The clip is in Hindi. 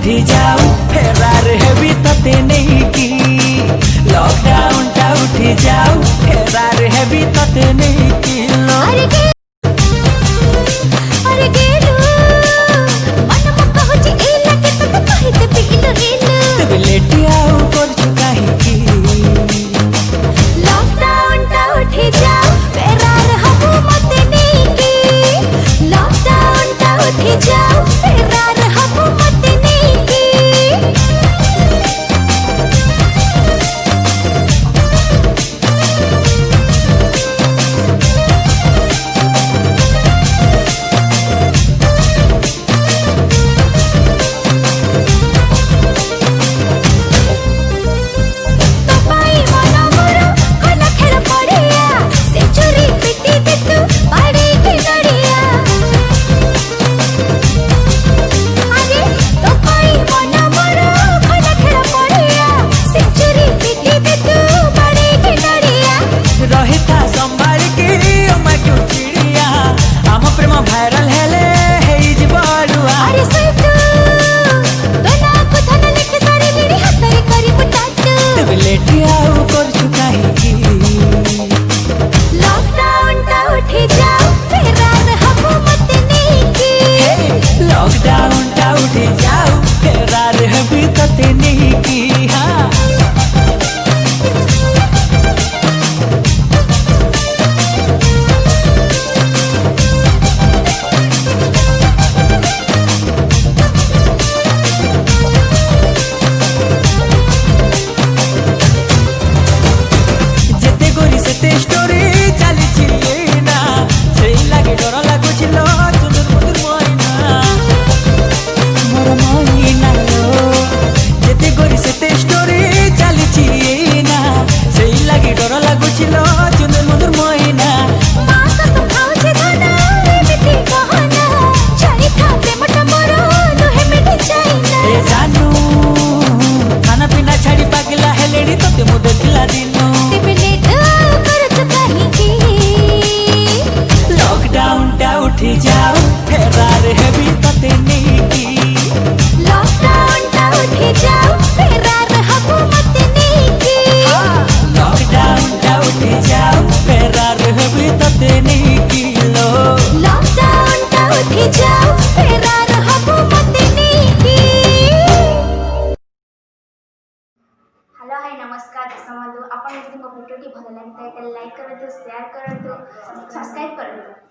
उठी जाऊ फेरार हेबी तते नहीं की। लॉकडाउन टा उठी जाऊ फेरार हेबी तते नहीं की। अरे गेलू मन मक्का होची एला के तत कहिते पिइलो गेलू तब लेटी आऊ कर चुकाही की। लॉकडाउन टा उठी जाओ फेरार हबू मत नहीं की। लॉकडाउन टा उठी जाओ फेरार हबू मत नहीं की। भाइराल हेले हेई जी बड़ुआ। अरे सैतू तो ना को धन लेके सारी मेरी हतरी करी बुटाटू तब लेटी आऊ कर चुकाही की। लॉकडाउन टा उठी जाओ फेरार हबू मत नहीं की। लॉकडाउन टा उठी जाऊ फेरार हेबी तते नहीं की। हाँ स्टोरी चली ना से लगे डर लगुच तुदुर मुदुर महीना मोर महीना जेते गोरी से स्टोरी चली ना से लगे डर लगुच तुदुर मुदुर महीना। मां कसम खाउछे धना एमिति कहना छाई था प्रेम टमरो नुहे मिठी चाइना। ए जानू खाना पीना छाड़ी पागला हेलेडी तते मु देखला दिनो उठी जाओ फेरार हेबी तते नहीं की। लॉकडाउन टा उठी जाओ फेरार हबू मत नहीं की। लॉकडाउन टा उठी जाओ फेरार हेबी तते नहीं की। लॉकडाउन टा उठी जाओ फेरार हबू मत नहीं की। हेलो हाय नमस्कार समझो आपण जदि मो वीडियो टी भल लागि त लाइक करंतु शेयर करंतु सब्सक्राइब करंतु।